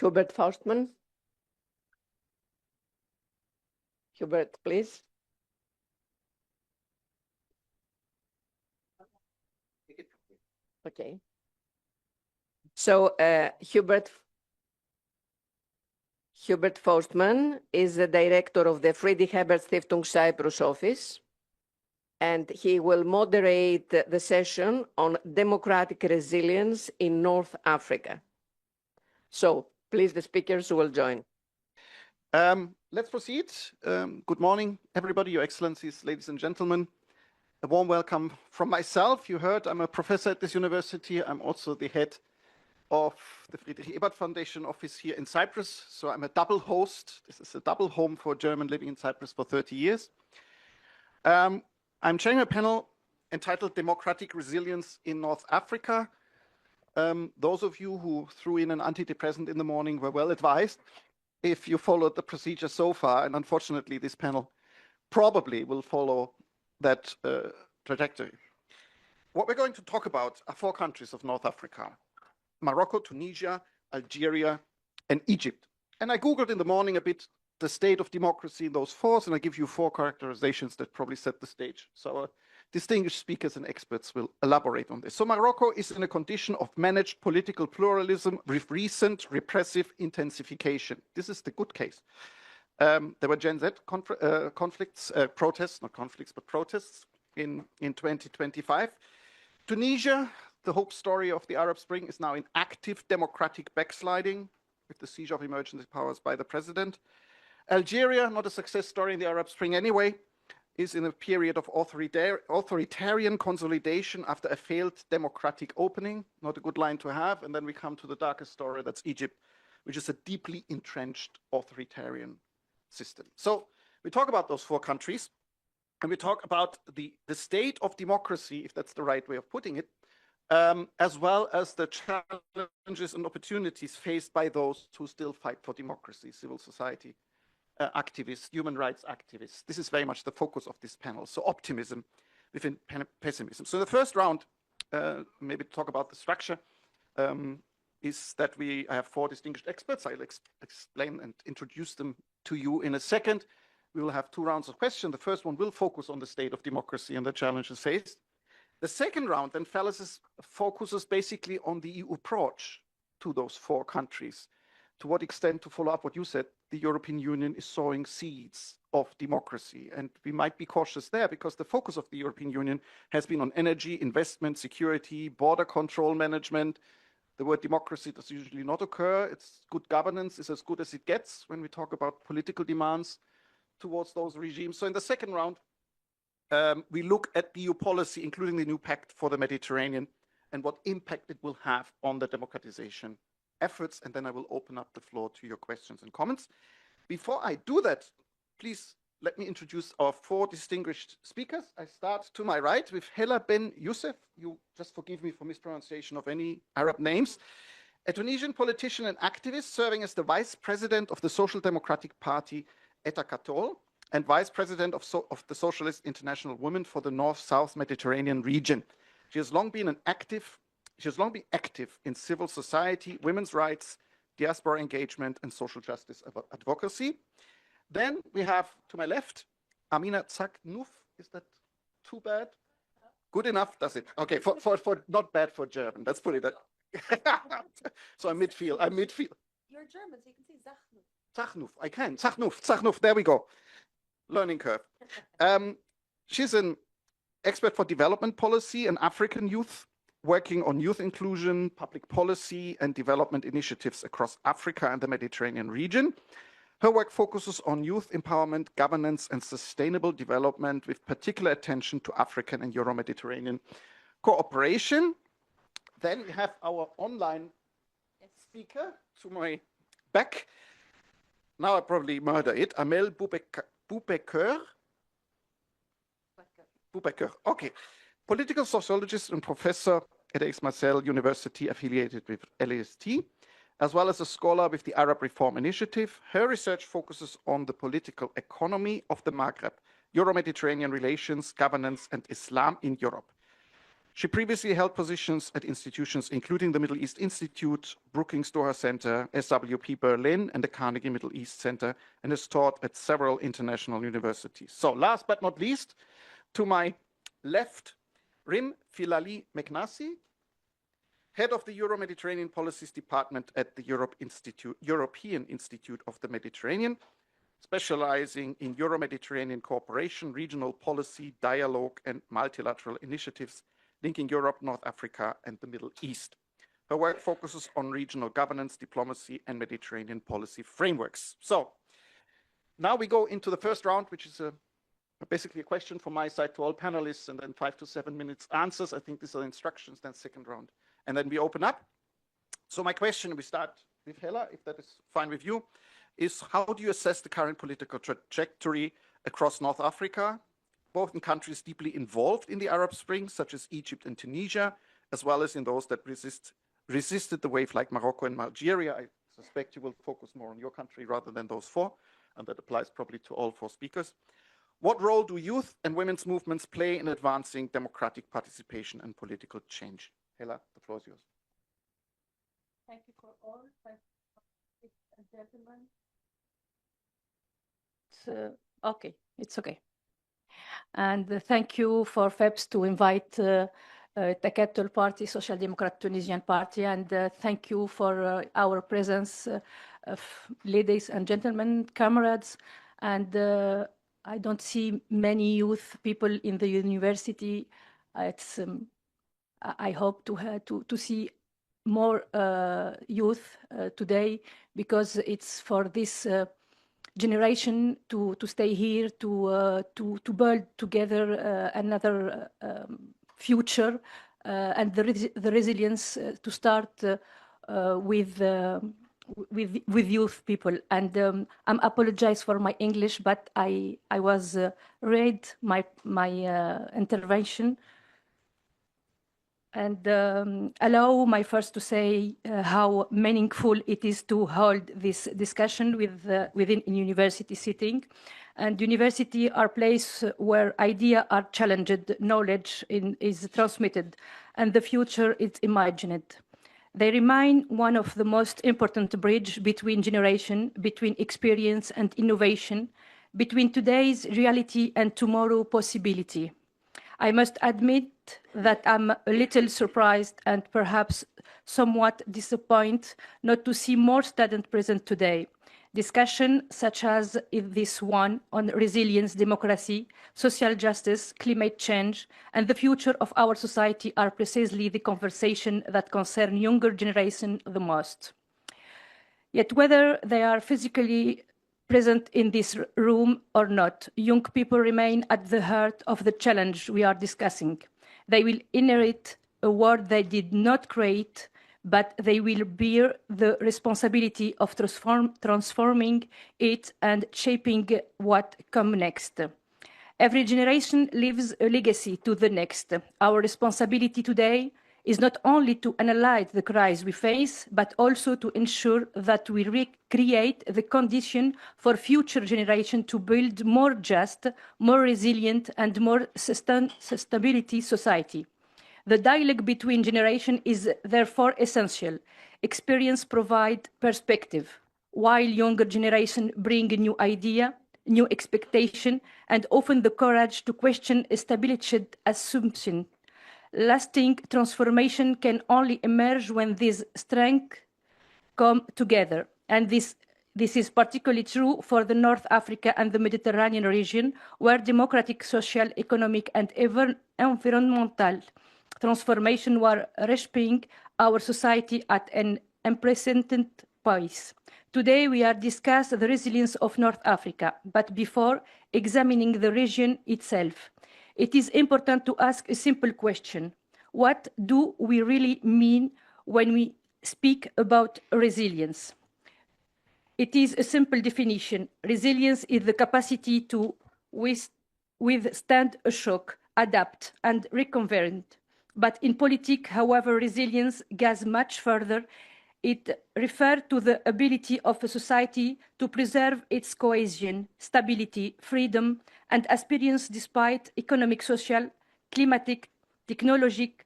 Hubert Faustmann. Hubert, please. Okay. So Hubert Faustmann is the director of the Friedrich Ebert Stiftung Cyprus office, and he will moderate the session on democratic resilience in North Africa. So please, the speakers will join. Let's proceed. Good morning, everybody, Your Excellencies, ladies and gentlemen. A warm welcome from myself. You heard I'm a professor at this university. I'm also the head of the Friedrich Ebert Foundation office here in Cyprus. So I'm a double host. This is a double home for a German living in Cyprus for 30 years. I'm chairing a panel entitled Democratic Resilience in North Africa. Those of you who threw in an antidepressant in the morning were well advised if you followed the procedure so far, and unfortunately this panel probably will follow that trajectory. What we're going to talk about are 4 countries of North Africa: Morocco, Tunisia, Algeria, and Egypt. And I Googled in the morning a bit the state of democracy in those 4, and I give you 4 characterizations that probably set the stage. So our distinguished speakers and experts will elaborate on this. So Morocco is in a condition of managed political pluralism with recent repressive intensification. This is the good case. There were Gen Z conflicts, protests, not conflicts, but protests in 2025. Tunisia, the hope story of the Arab Spring, is now in active democratic backsliding with the seizure of emergency powers by the president. Algeria, not a success story in the Arab Spring anyway, is in a period of authoritarian consolidation after a failed democratic opening. Not a good line to have. And then we come to the darkest story, that's Egypt, which is a deeply entrenched authoritarian system. So we talk about those 4 countries, and we talk about the state of democracy, if that's the right way of putting it, as well as the challenges and opportunities faced by those who still fight for democracy, civil society activists, human rights activists. This is very much the focus of this panel. So optimism within pessimism. So the first round, maybe to talk about the structure, is that I have 4 distinguished experts. I'll explain and introduce them to you in a second. We will have 2 rounds of questions. The first one will focus on the state of democracy and the challenges faced. The second round then focuses basically on the EU approach to those 4 countries. To what extent, to follow up what you said, the European Union is sowing seeds of democracy. And we might be cautious there because the focus of the European Union has been on energy, investment, security, border control management. The word democracy does usually not occur. It's good governance is as good as it gets when we talk about political demands towards those regimes. So in the second round, we look at EU policy, including the new pact for the Mediterranean, and what impact it will have on the democratization efforts, and then I will open up the floor to your questions and comments. Before I do that, please let me introduce our 4 distinguished speakers. I start to my right with Hella Ben Youssef. You just forgive me for mispronunciation of any Arab names. A Tunisian politician and activist serving as the vice president of the Social Democratic Party, Etta Katol, and vice president of the Socialist International Women for the North-South Mediterranean region. She has long been active in civil society, women's rights, diaspora engagement, and social justice advocacy. Then we have, to my left, Amina Zaknouf. Is that too bad? Good enough, does it? Okay, for not bad for German. Let's put it that. So I'm midfield. You're German, so you can say Zaknouf. Zaknouf, I can. Zaknouf, there we go. Learning curve. She's an expert for development policy and African youth, working on youth inclusion, public policy, and development initiatives across Africa and the Mediterranean region. Her work focuses on youth empowerment, governance, and sustainable development, with particular attention to African and Euro-Mediterranean cooperation. Then we have our online speaker to my back. Now I probably murder it. Amel Boubaker. Okay. Political sociologist and professor at Aix-Marseille University, affiliated with LAST, as well as a scholar with the Arab Reform Initiative. Her research focuses on the political economy of the Maghreb, Euro-Mediterranean relations, governance, and Islam in Europe. She previously held positions at institutions including the Middle East Institute, Brookings Doha Center, SWP Berlin, and the Carnegie Middle East Center, and has taught at several international universities. So last but not least, to my left, Rim Filali Meknasi, head of the Euro-Mediterranean Policies Department at the European Institute of the Mediterranean, specializing in Euro-Mediterranean cooperation, regional policy, dialogue, and multilateral initiatives linking Europe, North Africa, and the Middle East. Her work focuses on regional governance, diplomacy, and Mediterranean policy frameworks. So now we go into the first round, which is basically a question from my side to all panelists, and then 5 to 7 minutes answers. I think these are the instructions, then second round. And then we open up. So my question, we start with Hella, if that is fine with you, is how do you assess the current political trajectory across North Africa, both in countries deeply involved in the Arab Spring, such as Egypt and Tunisia, as well as in those that resisted the wave like Morocco and Algeria? I suspect you will focus more on your country rather than those four, and that applies probably to all four speakers. What role do youth and women's movements play in advancing democratic participation and political change? Hella, the floor is yours. Thank you for all. Thank you, gentlemen. Okay, it's okay. And thank you for FEPS to invite Takatul Party, Social Democrat Tunisian Party, and thank you for our presence, ladies and gentlemen, comrades. And I don't see many youth people in the university. I hope to see more youth today, because it's for this generation to stay here, to build together another future, and the resilience to start with youth people. And I apologize for my English, but I was read my intervention. And allow me first to say how meaningful it is to hold this discussion within a university setting. And university are place where ideas are challenged, knowledge is transmitted, and the future is imagined. They remain one of the most important bridge between generation, between experience and innovation, between today's reality and tomorrow possibility. I must admit that I'm a little surprised and perhaps somewhat disappointed not to see more students present today. Discussion such as this one on resilience, democracy, social justice, climate change, and the future of our society are precisely the conversation that concern younger generation the most. Yet whether they are physically present in this room or not, young people remain at the heart of the challenge we are discussing. They will inherit a world they did not create, but they will bear the responsibility of transforming it and shaping what comes next. Every generation leaves a legacy to the next. Our responsibility today is not only to analyze the crisis we face, but also to ensure that we recreate the condition for future generations to build more just, more resilient, and more sustainability society. The dialogue between generations is therefore essential. Experience provides perspective, while younger generations bring a new idea, new expectation, and often the courage to question established assumptions. Lasting transformation can only emerge when these strengths come together. And this is particularly true for the North Africa and the Mediterranean region, where democratic, social, economic, and environmental transformation were reshaping our society at an unprecedented pace. Today, we are discussing the resilience of North Africa, but before examining the region itself, it is important to ask a simple question. What do we really mean when we speak about resilience? It is a simple definition. Resilience is the capacity to withstand a shock, adapt, and reconvert. But in politics, however, resilience goes much further. It refers to the ability of a society to preserve its cohesion, stability, freedom, and experience despite economic, social, climatic technological,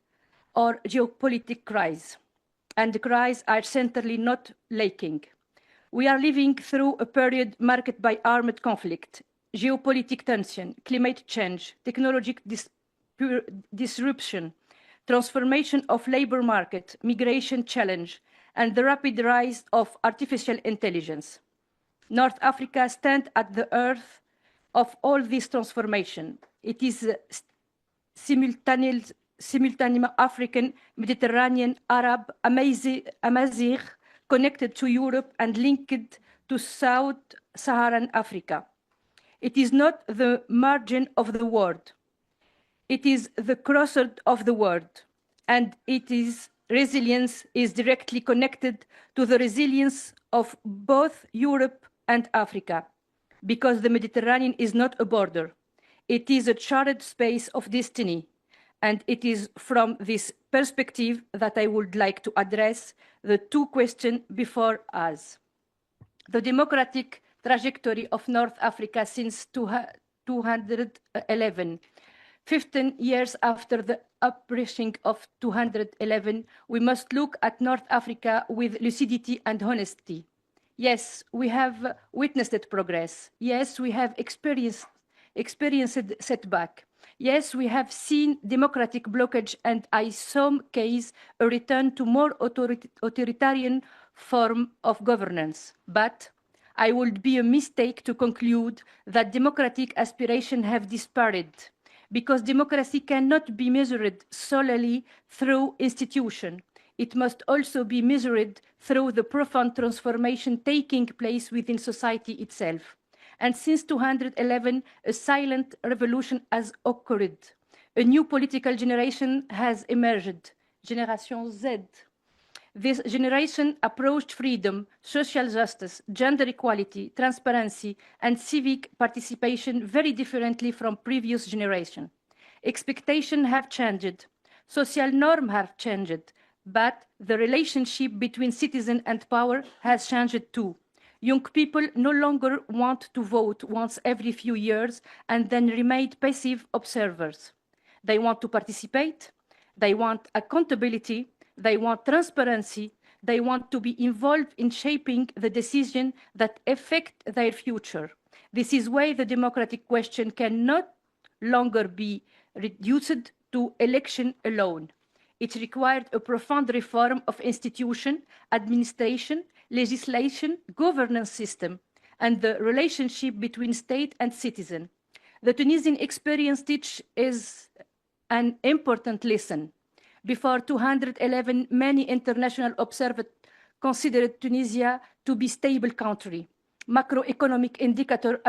or geopolitical crises. And the crises are certainly not lacking. We are living through a period marked by armed conflict, geopolitical tension, climate change, technological disruption, transformation of labor market, migration challenge, and the rapid rise of artificial intelligence. North Africa stands at the heart of all this transformation. It is simultaneously African, Mediterranean, Arab, Amazigh, connected to Europe and linked to Sub-Saharan Africa. It is not the margin of the world. It is the crossroad of the world, and its resilience is directly connected to the resilience of both Europe and Africa, because the Mediterranean is not a border. It is a charted space of destiny, and it is from this perspective that I would like to address the two questions before us. The democratic trajectory of North Africa since 211. 15 years after the uprising of 211, we must look at North Africa with lucidity and honesty. Yes, we have witnessed progress. Yes, we have experienced setback. Yes, we have seen democratic blockage and, in some cases, a return to more authoritarian form of governance. But I would be a mistake to conclude that democratic aspirations have disappeared, because democracy cannot be measured solely through institutions. It must also be measured through the profound transformation taking place within society itself. And since 211, a silent revolution has occurred. A new political generation has emerged, Generation Z. This generation approached freedom, social justice, gender equality, transparency, and civic participation very differently from previous generations. Expectations have changed, social norms have changed, but the relationship between citizen and power has changed too. Young people no longer want to vote once every few years and then remain passive observers. They want to participate, they want accountability, they want transparency, they want to be involved in shaping the decisions that affect their future. This is why the democratic question cannot longer be reduced to election alone. It required a profound reform of institution, administration, legislation, governance system, and the relationship between state and citizen. The Tunisian experience teaches an important lesson. Before 211, many international observers considered Tunisia to be a stable country. Macroeconomic indicators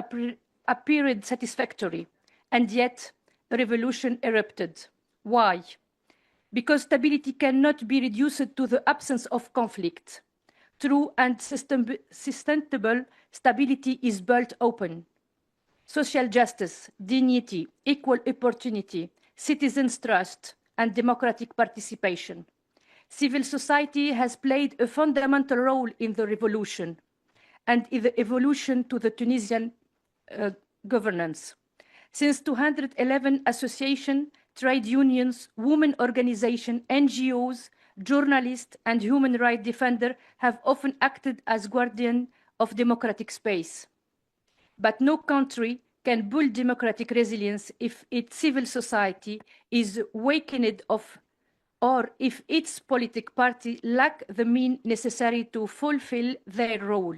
appeared satisfactory, and yet a revolution erupted. Why? Because stability cannot be reduced to the absence of conflict. True and sustainable stability is built open. Social justice, dignity, equal opportunity, citizens' trust, and democratic participation. Civil society has played a fundamental role in the revolution and in the evolution to the Tunisian governance. Since 211, associations, trade unions, women organizations, NGOs, journalists, and human rights defenders have often acted as guardians of democratic space. But no country can build democratic resilience if its civil society is weakened or if its political party lack the means necessary to fulfill their role.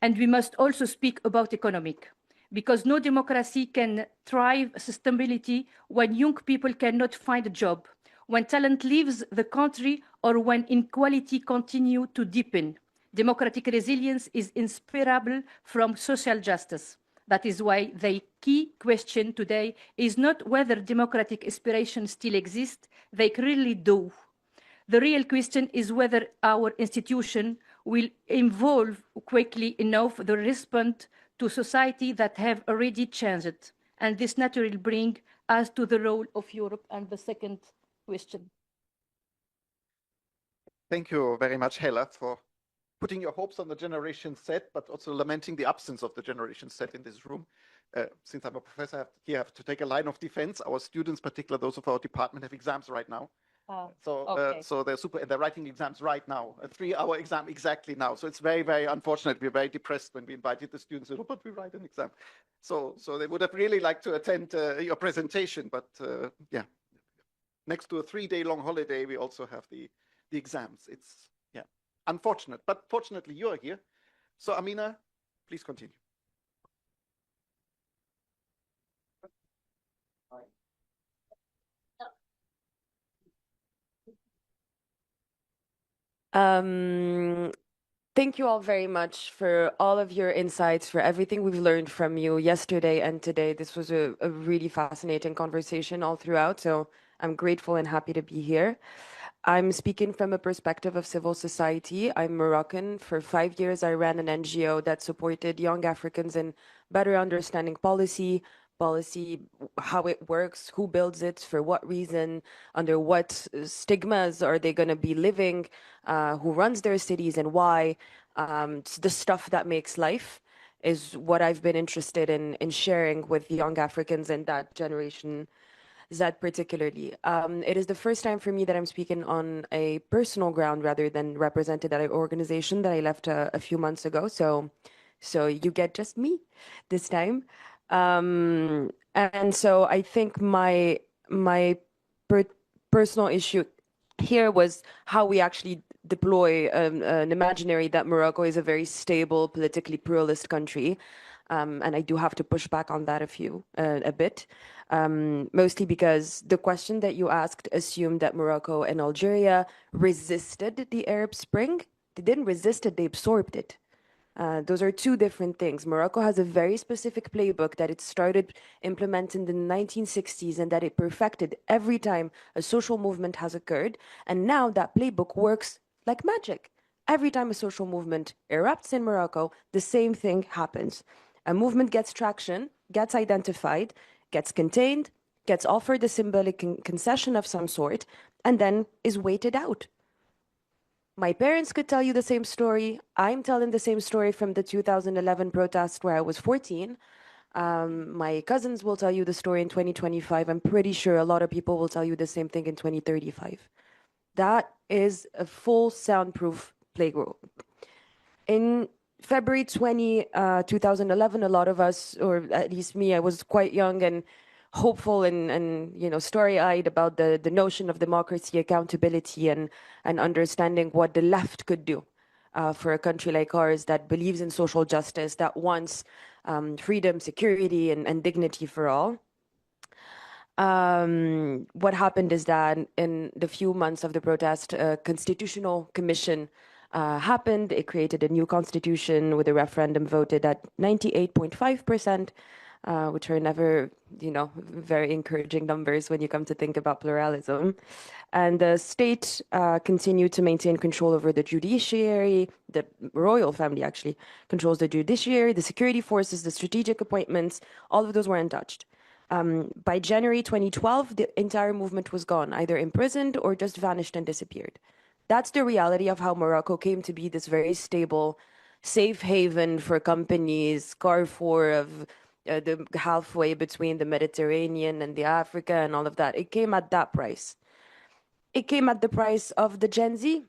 And we must also speak about economic, because no democracy can thrive sustainability when young people cannot find a job, when talent leaves the country, or when inequality continues to deepen. Democratic resilience is inseparable from social justice. That is why the key question today is not whether democratic aspirations still exist, they clearly do. The real question is whether our institution will evolve quickly enough to respond to society that have already changed. And this naturally brings us to the role of Europe and the second question. Thank you very much, Hella, for putting your hopes on the Generation Z, but also lamenting the absence of the Generation Z in this room. Since I'm a professor, I have to take a line of defense. Our students, particularly those of our department, have exams right now. So they're super, and they're writing exams right now, a 3-hour exam exactly now. So it's very, very unfortunate. We're very depressed when we invited the students, oh, but we write an exam. So they would have really liked to attend your presentation, but yeah. Next to a 3-day-long holiday, we also have the exams. It's, yeah, unfortunate, but fortunately you're here. So Amina, please continue. Thank you all very much for all of your insights, for everything we've learned from you yesterday and today. This was a really fascinating conversation all throughout, so I'm grateful and happy to be here. I'm speaking from a perspective of civil society. I'm Moroccan. For 5 years, I ran an NGO that supported young Africans in better understanding policy, how it works, who builds it, for what reason, under what stigmas are they going to be living, who runs their cities and why. The stuff that makes life is what I've been interested in sharing with young Africans and that generation Z particularly. It is the first time for me that I'm speaking on a personal ground rather than represented at an organization that I left a few months ago. So you get just me this time. And so I think my personal issue here was how we actually deploy an imaginary that Morocco is a very stable, politically pluralist country. And I do have to push back on that a bit, mostly because the question that you asked assumed that Morocco and Algeria resisted the Arab Spring. They didn't resist it, they absorbed it. Those are two different things. Morocco has a very specific playbook that it started implementing in the 1960s and that it perfected every time a social movement has occurred. And now that playbook works like magic. Every time a social movement erupts in Morocco, the same thing happens. A movement gets traction, gets identified, gets contained, gets offered a symbolic concession of some sort, and then is waited out. My parents could tell you the same story. I'm telling the same story from the 2011 protest where I was 14. My cousins will tell you the story in 2025. I'm pretty sure a lot of people will tell you the same thing in 2035. That is a full soundproof playground. In February 2011, a lot of us, or at least me, I was quite young and hopeful and story-eyed about the notion of democracy, accountability, and understanding what the left could do for a country like ours that believes in social justice, that wants freedom, security, and dignity for all. What happened is that in the few months of the protest, a constitutional commission happened. It created a new constitution with a referendum voted at 98.5%. Which are never, very encouraging numbers when you come to think about pluralism. And the state continued to maintain control over the judiciary. The royal family actually controls the judiciary, the security forces, the strategic appointments. All of those were untouched. By January 2012, the entire movement was gone, either imprisoned or just vanished and disappeared. That's the reality of how Morocco came to be this very stable, safe haven for companies, Carrefour of the halfway between the Mediterranean and the Africa and all of that. It came at that price. It came at the price of the Gen Z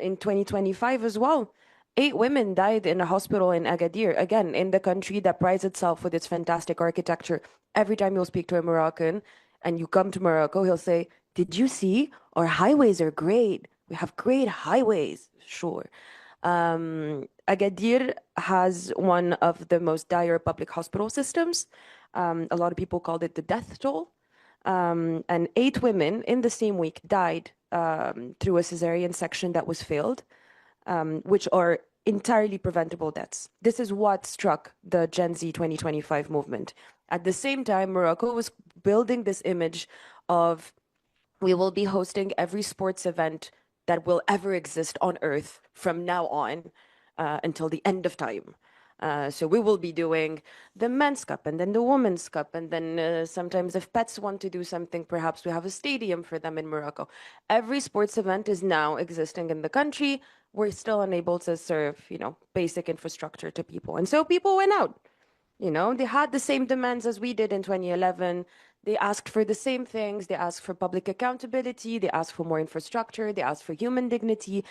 in 2025 as well. 8 women died in a hospital in Agadir, again, in the country that prides itself with its fantastic architecture. Every time you'll speak to a Moroccan and you come to Morocco, he'll say, "Did you see? Our highways are great. We have great highways." Sure. Agadir has one of the most dire public hospital systems. A lot of people called it the death toll. And 8 women in the same week died through a cesarean section that was failed, which are entirely preventable deaths. This is what struck the Gen Z 2025 movement. At the same time, Morocco was building this image of, we will be hosting every sports event that will ever exist on Earth from now on until the end of time. So we will be doing the Men's Cup and then the Women's Cup. And then sometimes if pets want to do something, perhaps we have a stadium for them in Morocco. Every sports event is now existing in the country. We're still unable to serve, basic infrastructure to people. And so people went out. They had the same demands as we did in 2011. They asked for the same things. They asked for public accountability. They asked for more infrastructure. They asked for human dignity.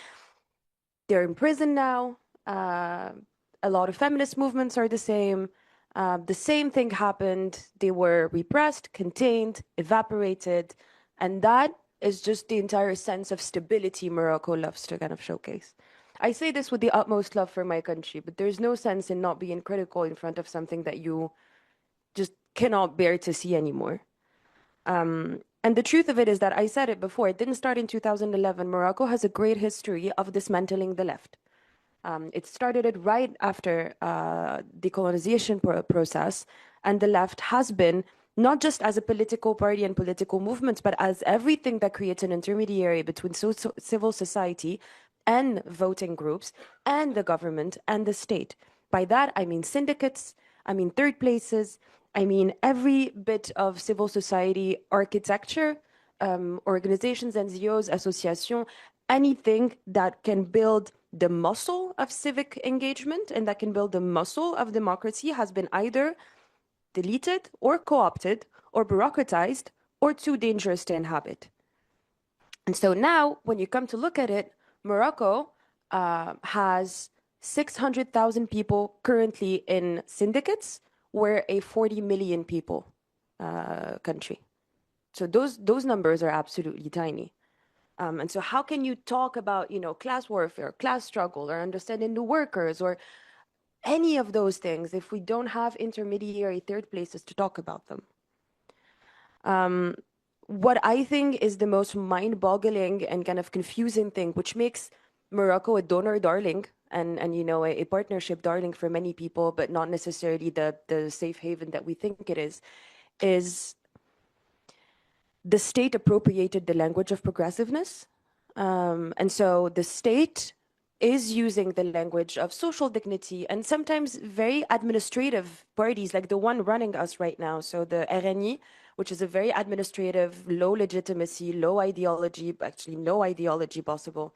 They're in prison now. A lot of feminist movements are the same. The same thing happened. They were repressed, contained, evaporated. And that is just the entire sense of stability Morocco loves to kind of showcase. I say this with the utmost love for my country, but there's no sense in not being critical in front of something that you just cannot bear to see anymore. And the truth of it is that I said it before, it didn't start in 2011. Morocco has a great history of dismantling the left. It started right after the colonization process, and the left has been, not just as a political party and political movement, but as everything that creates an intermediary between civil society and voting groups and the government and the state. By that, I mean syndicates, I mean third places, I mean every bit of civil society architecture, organizations, NGOs, associations, anything that can build the muscle of civic engagement and that can build the muscle of democracy has been either deleted or co-opted or bureaucratized or too dangerous to inhabit. And so now, when you come to look at it, Morocco has 600,000 people currently in syndicates. We're a 40 million people country. So those numbers are absolutely tiny. And so how can you talk about, class warfare, class struggle, or understanding the workers, or any of those things if we don't have intermediary third places to talk about them? What I think is the most mind-boggling and kind of confusing thing, which makes Morocco a donor darling and a partnership darling for many people, but not necessarily the safe haven that we think it is the state appropriated the language of progressiveness. And so the state is using the language of social dignity and sometimes very administrative parties like the one running us right now. So the RNI, which is a very administrative, low legitimacy, low ideology, actually no ideology possible,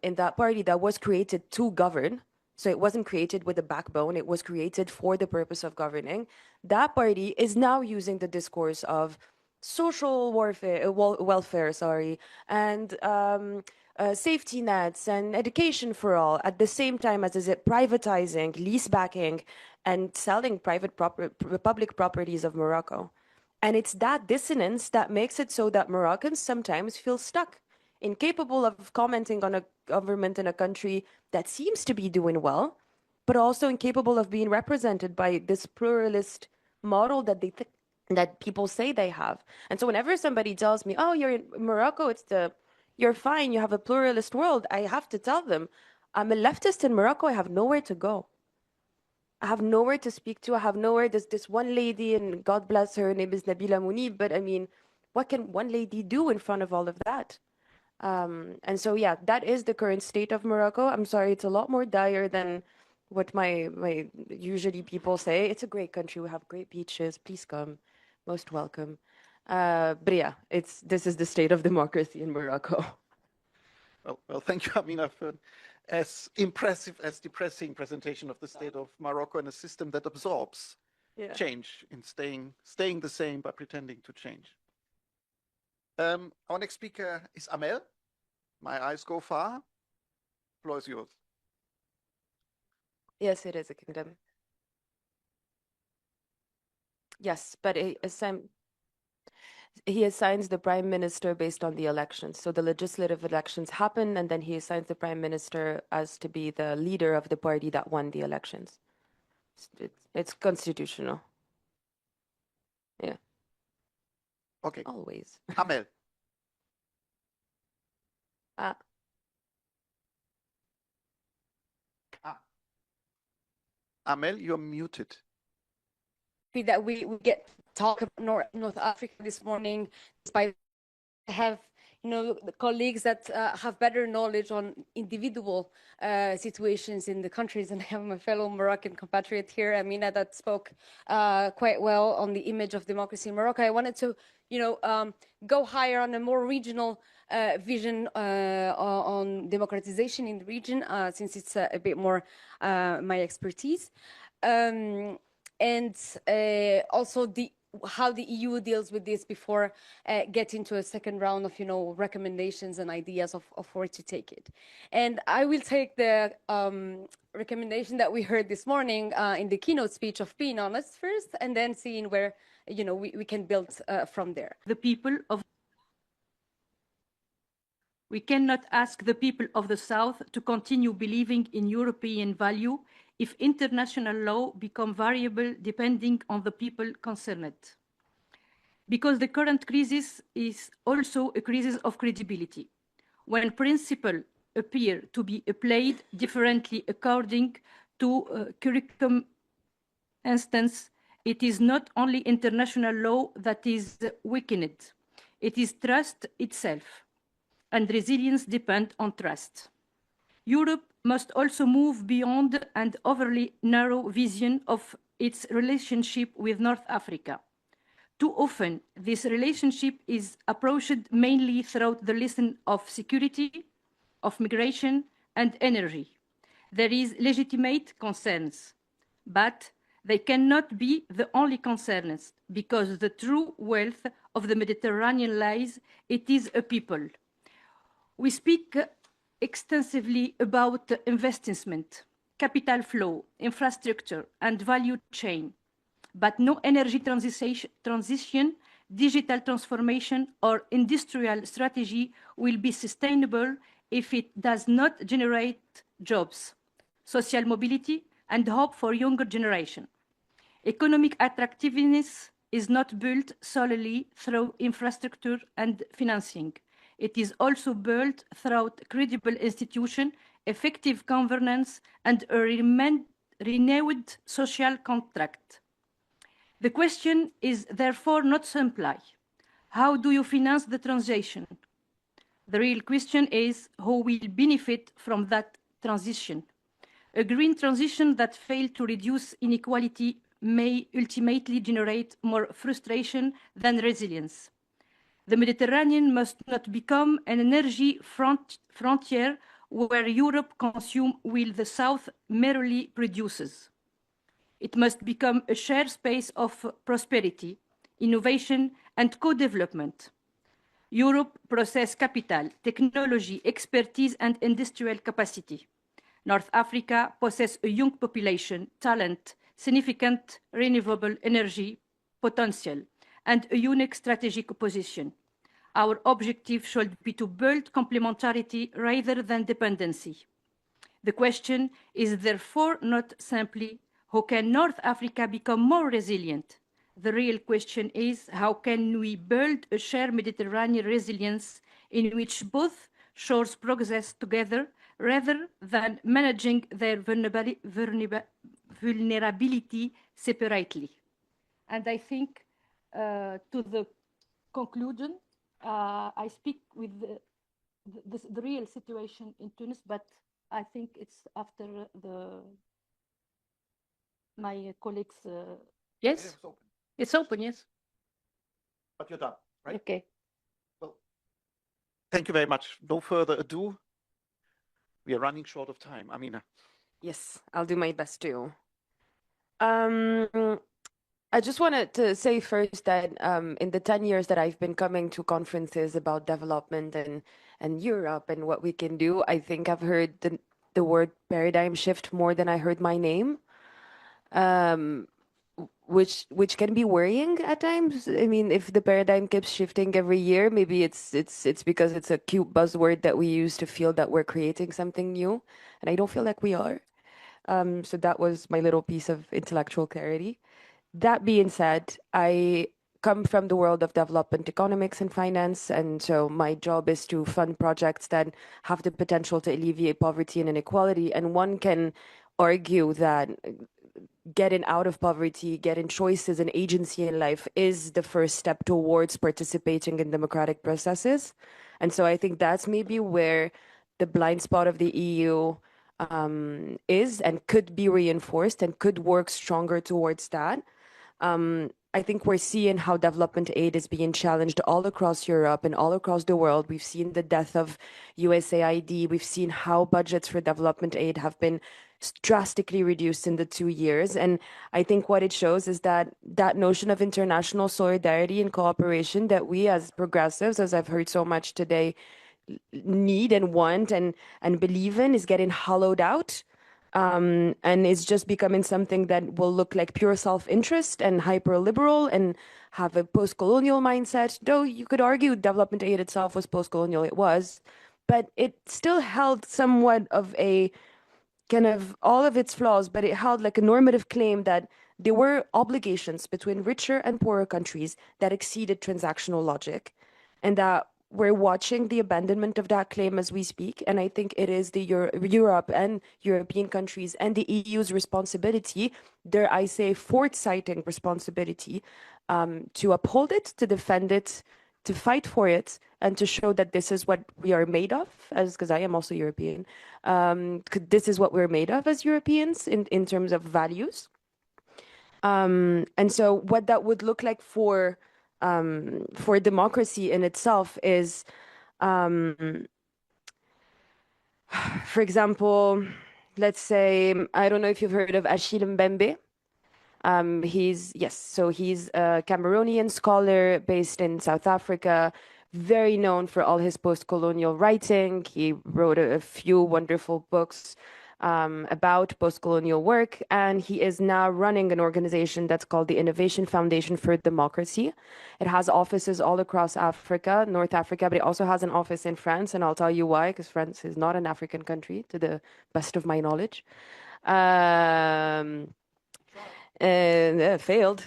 in that party that was created to govern. So it wasn't created with a backbone, it was created for the purpose of governing. That party is now using the discourse of social welfare, and safety nets and education for all at the same time as is it privatizing, lease backing, and selling public properties of Morocco. And it's that dissonance that makes it so that Moroccans sometimes feel stuck, incapable of commenting on a government in a country that seems to be doing well, but also incapable of being represented by this pluralist model that that people say they have. And so whenever somebody tells me, oh, you're in Morocco, you're fine, you have a pluralist world, I have to tell them, I'm a leftist in Morocco, I have nowhere to go. I have nowhere to speak to, I have nowhere, there's this one lady, and God bless her, name is Nabila Mounib, but I mean, what can one lady do in front of all of that? And so, yeah, that is the current state of Morocco. I'm sorry, it's a lot more dire than what my usually people say. It's a great country, we have great beaches, please come. Most welcome. But yeah, this is the state of democracy in Morocco. Well, thank you, Amina, for as impressive as depressing presentation of the state of Morocco and a system that absorbs change in staying the same by pretending to change. Our next speaker is Amel. My eyes go far. The floor is yours. Yes, it is a kingdom. Yes, but he assigns the prime minister based on the elections. So the legislative elections happen, and then he assigns the prime minister as to be the leader of the party that won the elections. It's constitutional. Yeah. Okay. Always. Amel. Amel, you're muted. That we get talk about North Africa this morning, despite have the colleagues that have better knowledge on individual situations in the countries. And I have my fellow Moroccan compatriot here, Amina, that spoke quite well on the image of democracy in Morocco. I wanted to, go higher on a more regional vision on democratization in the region, since it's a bit more my expertise. And also how the EU deals with this before getting to a second round of, recommendations and ideas of where to take it. And I will take the recommendation that we heard this morning in the keynote speech of being honest first, and then seeing where, we can build from there. We cannot ask the people of the South to continue believing in European value if international law become variable depending on the people concerned. Because the current crisis is also a crisis of credibility. When principles appear to be applied differently according to curriculum instance, it is not only international law that is weakened, it is trust itself. And resilience depend on trust. Europe must also move beyond an overly narrow vision of its relationship with North Africa. Too often, this relationship is approached mainly through the lens of security, of migration, and energy. There is legitimate concerns, but they cannot be the only concerns, because the true wealth of the Mediterranean lies, it is a people. We speak extensively about investment, capital flow, infrastructure, and value chain, but no energy transition, digital transformation, or industrial strategy will be sustainable if it does not generate jobs, social mobility, and hope for younger generation. Economic attractiveness is not built solely through infrastructure and financing. It is also built through credible institutions, effective governance, and a renewed social contract. The question is therefore not simply, how do you finance the transition? The real question is, who will benefit from that transition? A green transition that fails to reduce inequality may ultimately generate more frustration than resilience. The Mediterranean must not become an energy frontier where Europe consumes while the South merely produces. It must become a shared space of prosperity, innovation, and co-development. Europe possesses capital, technology, expertise, and industrial capacity. North Africa possesses a young population, talent, significant renewable energy potential, and a unique strategic position. Our objective should be to build complementarity rather than dependency. The question is therefore not simply, how can North Africa become more resilient? The real question is, how can we build a shared Mediterranean resilience in which both shores progress together rather than managing their vulnerability separately? And I think to the conclusion, I speak with the real situation in Tunis, but I think it's after my colleagues. Yes, it's open, yes. But you're done, right? Okay. Well, thank you very much. No further ado. We are running short of time. Amina. Yes, I'll do my best too. I just wanted to say first that in the 10 years that I've been coming to conferences about development and Europe and what we can do, I think I've heard the word paradigm shift more than I heard my name, which can be worrying at times. I mean, if the paradigm keeps shifting every year, maybe it's because it's a cute buzzword that we use to feel that we're creating something new, and I don't feel like we are. So that was my little piece of intellectual clarity. That being said, I come from the world of development economics and finance, and so my job is to fund projects that have the potential to alleviate poverty and inequality. And one can argue that getting out of poverty, getting choices and agency in life is the first step towards participating in democratic processes. And so I think that's maybe where the blind spot of the EU is and could be reinforced and could work stronger towards that. I think we're seeing how development aid is being challenged all across Europe and all across the world. We've seen the death of USAID. We've seen how budgets for development aid have been drastically reduced in the 2 years. And I think what it shows is that that notion of international solidarity and cooperation that we as progressives, as I've heard so much today, need and want and believe in is getting hollowed out. And it's just becoming something that will look like pure self-interest and hyper-liberal and have a post-colonial mindset. Though you could argue development aid itself was post-colonial, it was, but it still held somewhat of a kind of all of its flaws, but it held like a normative claim that there were obligations between richer and poorer countries that exceeded transactional logic, and that we're watching the abandonment of that claim as we speak. And I think it is the Europe and European countries and the EU's responsibility, dare I say, foresighting responsibility, to uphold it, to defend it, to fight for it, and to show that this is what we are made of, as because I am also European. This is what we're made of as Europeans in terms of values. And so what that would look like for democracy in itself is, for example, let's say, I don't know if you've heard of Achille Mbembe. He's a Cameroonian scholar based in South Africa, very known for all his post-colonial writing. He wrote a few wonderful books about post-colonial work, and he is now running an organization that's called the Innovation Foundation for Democracy. It has offices all across Africa, North Africa, but it also has an office in France, and I'll tell you why, because France is not an African country, to the best of my knowledge. Failed.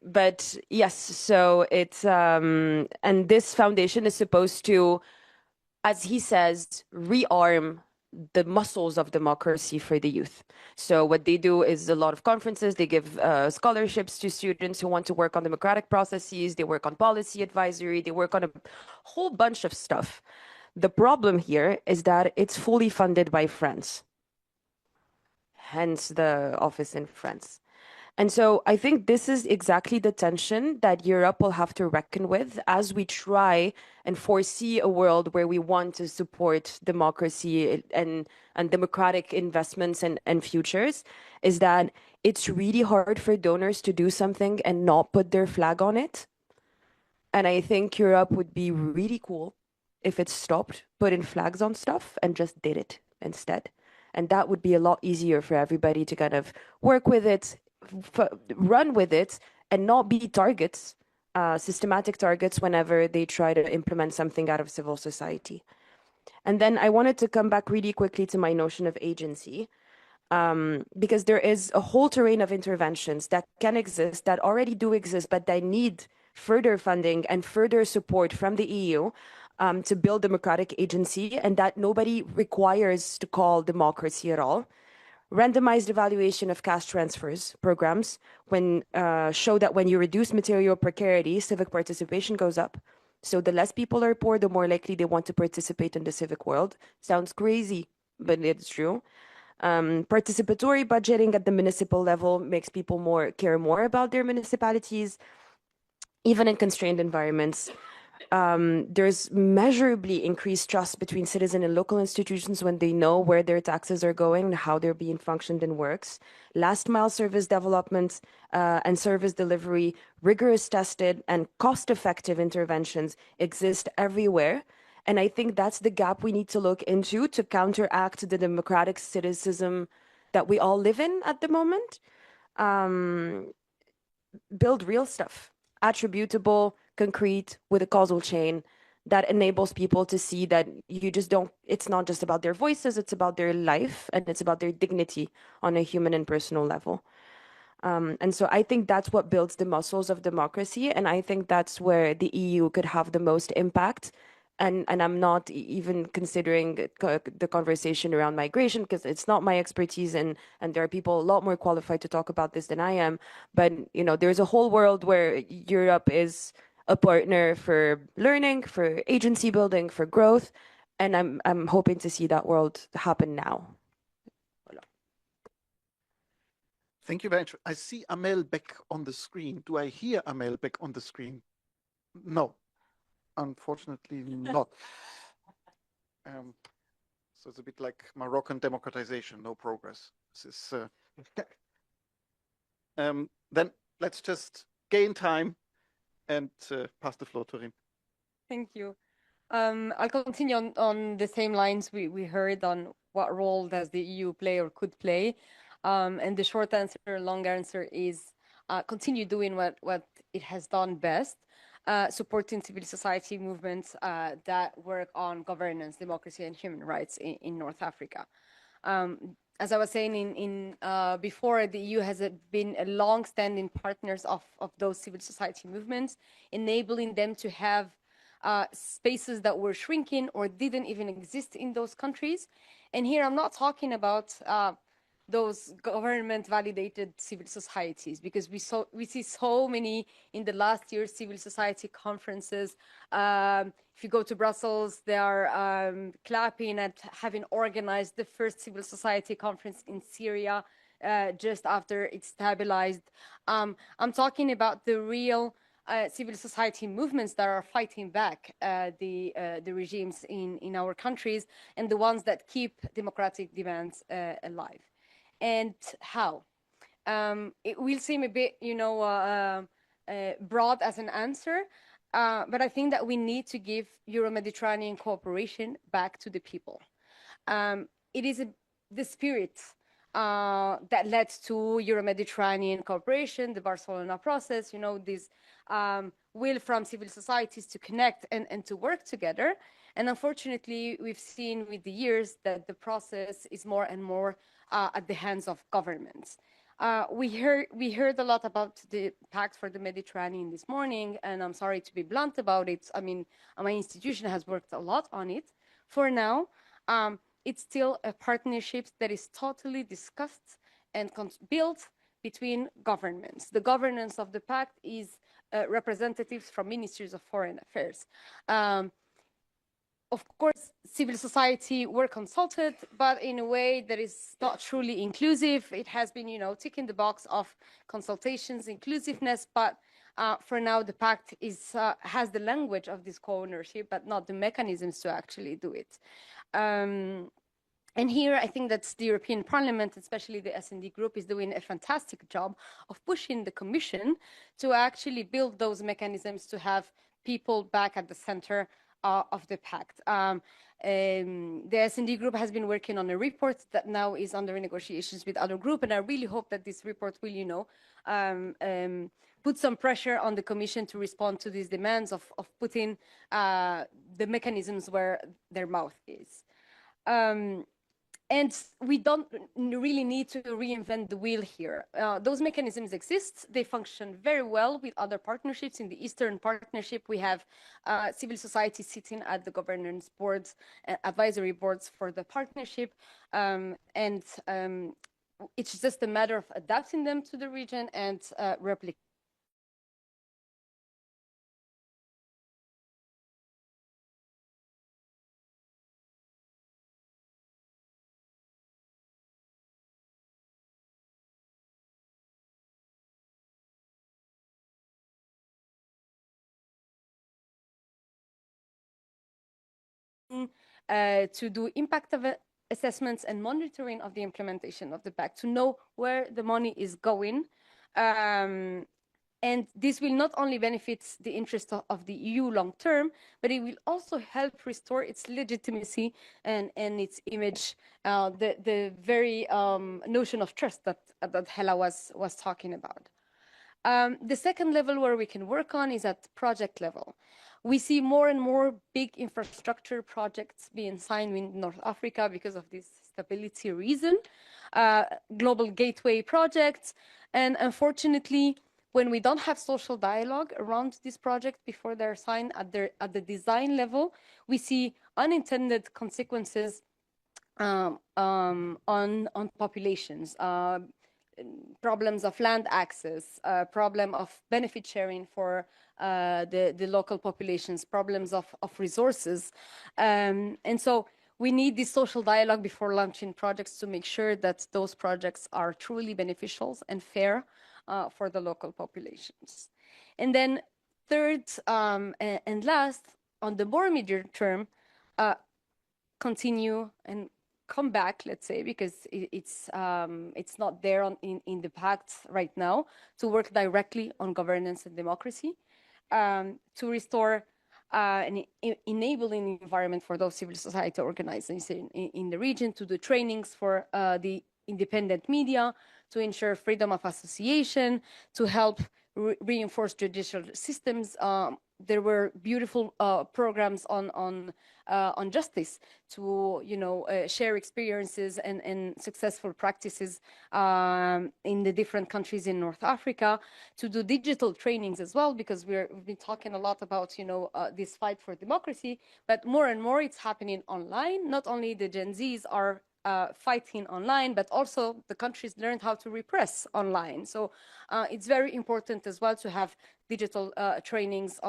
But yes, so it's and this foundation is supposed to, as he says, rearm the muscles of democracy for the youth. So what they do is a lot of conferences. They give scholarships to students who want to work on democratic processes. They work on policy advisory. They work on a whole bunch of stuff. The problem here is that it's fully funded by France, hence the office in France. And so I think this is exactly the tension that Europe will have to reckon with as we try and foresee a world where we want to support democracy and democratic investments and futures, is that it's really hard for donors to do something and not put their flag on it. And I think Europe would be really cool if it stopped putting flags on stuff and just did it instead. And that would be a lot easier for everybody to kind of work with it, run with it, and not be targets, systematic targets whenever they try to implement something out of civil society. And then I wanted to come back really quickly to my notion of agency, because there is a whole terrain of interventions that can exist, that already do exist, but they need further funding and further support from the EU to build democratic agency, and that nobody requires to call democracy at all. Randomized evaluation of cash transfers programs show that when you reduce material precarity, civic participation goes up. So the less people are poor, the more likely they want to participate in the civic world. Sounds crazy, but it's true. Participatory budgeting at the municipal level makes people care more about their municipalities, even in constrained environments. There's measurably increased trust between citizen and local institutions when they know where their taxes are going and how they're being functioned and works. Last mile service development and service delivery, rigorous tested and cost-effective interventions exist everywhere. And I think that's the gap we need to look into to counteract the democratic cynicism that we all live in at the moment. Build real stuff, attributable, concrete, with a causal chain that enables people to see that it's not just about their voices, it's about their life and it's about their dignity on a human and personal level. And so I think that's what builds the muscles of democracy. And I think that's where the EU could have the most impact. And I'm not even considering the conversation around migration, because it's not my expertise, and there are people a lot more qualified to talk about this than I am. But, there's a whole world where Europe is a partner for learning, for agency building, for growth, and I'm hoping to see that world happen now. Thank you very much. I see Amel Beck on the screen. Do I hear Amel Beck on the screen? No, unfortunately not. So it's a bit like Moroccan democratization, no progress. This is, then let's just gain time and pass the floor to Rim. Thank you. I'll continue on the same lines we heard on what role does the EU play or could play. And the short answer, long answer is continue doing what it has done best, supporting civil society movements that work on governance, democracy, and human rights in North Africa. As I was saying before, the EU has been a long-standing partners of those civil society movements, enabling them to have spaces that were shrinking or didn't even exist in those countries. And here I'm not talking about those government-validated civil societies, because we see so many in the last year's civil society conferences. If you go to Brussels, they are clapping at having organized the first civil society conference in Syria just after it stabilized. I'm talking about the real civil society movements that are fighting back the regimes in our countries, and the ones that keep democratic demands alive. And how? It will seem a bit, broad as an answer, but I think that we need to give Euro-Mediterranean cooperation back to the people. It is the spirit that led to Euro-Mediterranean cooperation, the Barcelona process, this will from civil societies to connect and to work together. And unfortunately, we've seen with the years that the process is more and more at the hands of governments. We heard a lot about the Pact for the Mediterranean this morning, and I'm sorry to be blunt about it. I mean, my institution has worked a lot on it. For now, it's still a partnership that is totally discussed and built between governments. The governance of the pact is representatives from ministries of foreign affairs. Of course, civil society were consulted, but in a way that is not truly inclusive. It has been, ticking the box of consultations, inclusiveness, but for now, the pact has the language of this co-ownership, but not the mechanisms to actually do it. And here, I think that the European Parliament, especially the S&D group, is doing a fantastic job of pushing the Commission to actually build those mechanisms to have people back at the center of the pact. The S&D group has been working on a report that now is under negotiations with other groups, and I really hope that this report will, put some pressure on the Commission to respond to these demands of putting the mechanisms where their mouth is. And we don't really need to reinvent the wheel here. Those mechanisms exist. They function very well with other partnerships. In the Eastern Partnership, we have civil society sitting at the governance boards, advisory boards for the partnership. It's just a matter of adapting them to the region and replicating. To do impact assessments and monitoring of the implementation of the pact, to know where the money is going. And this will not only benefit the interest of the EU long term, but it will also help restore its legitimacy and its image, the very notion of trust that Hela was talking about. The second level where we can work on is at project level. We see more and more big infrastructure projects being signed in North Africa because of this stability reason, global gateway projects. And unfortunately, when we don't have social dialogue around this project before they're signed at the design level, we see unintended consequences on populations. problems of land access, problem of benefit sharing for the local populations, problems of resources. And so we need this social dialogue before launching projects to make sure that those projects are truly beneficial and fair for the local populations. And then third and last, on the more medium term, continue and come back, let's say, because it's not there in the pact right now, to work directly on governance and democracy, to restore an enabling environment for those civil society organizations in the region, to do trainings for the independent media, to ensure freedom of association, to help reinforce judicial systems. There were beautiful programs on justice to, share experiences and successful practices in the different countries in North Africa, to do digital trainings as well, because we've been talking a lot about, this fight for democracy, but more and more it's happening online. Not only the Gen Zs are fighting online, but also the countries learned how to repress online. So it's very important as well to have digital trainings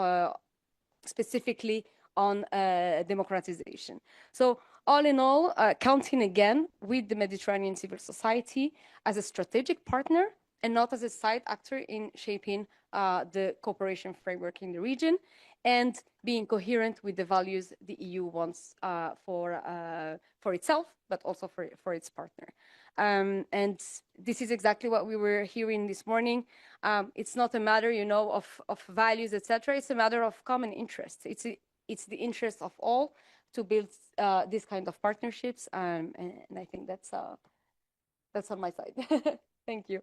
specifically on democratization. So all in all, counting again with the Mediterranean civil society as a strategic partner and not as a side actor in shaping the cooperation framework in the region, and being coherent with the values the EU wants for itself, but also for its partner. And this is exactly what we were hearing this morning. It's not a matter, of values, etc. It's a matter of common interests. It's the interest of all to build this kind of partnerships, and I think that's on my side. Thank you.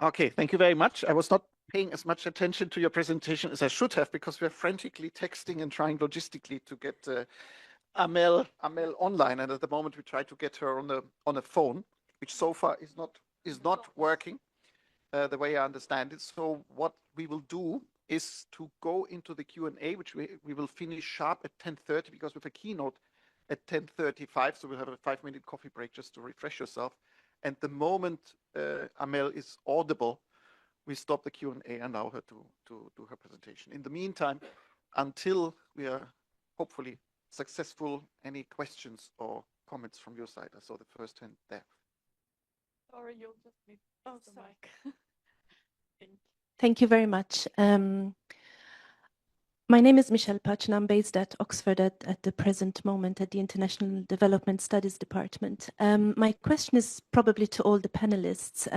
Okay, thank you very much. I was not paying as much attention to your presentation as I should have, because we're frantically texting and trying logistically to get Amel online, and at the moment we try to get her on a phone, which so far is not working the way I understand it. So what we will do is to go into the Q&A, which we will finish sharp at 10:30, because we have a keynote at 10:35, so we'll have a 5-minute coffee break just to refresh yourself. And the moment Amel is audible, we stop the Q&A and allow her to do her presentation. In the meantime, until we are hopefully successful, any questions or comments from your side? I saw the first hand there. Sorry, you'll just need the mic. Thank you very much. My name is Michelle Patch, and I'm based at Oxford at the present moment at the International Development Studies Department. My question is probably to all the panelists.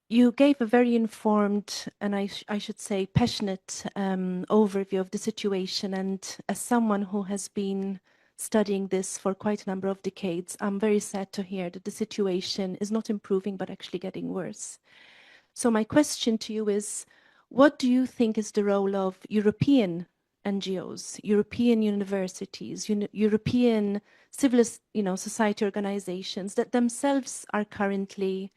You gave a very informed and I should say passionate overview of the situation, and as someone who has been studying this for quite a number of decades, I'm very sad to hear that the situation is not improving but actually getting worse. So my question to you is, what do you think is the role of European NGOs, European universities, European civil society organizations that themselves are currently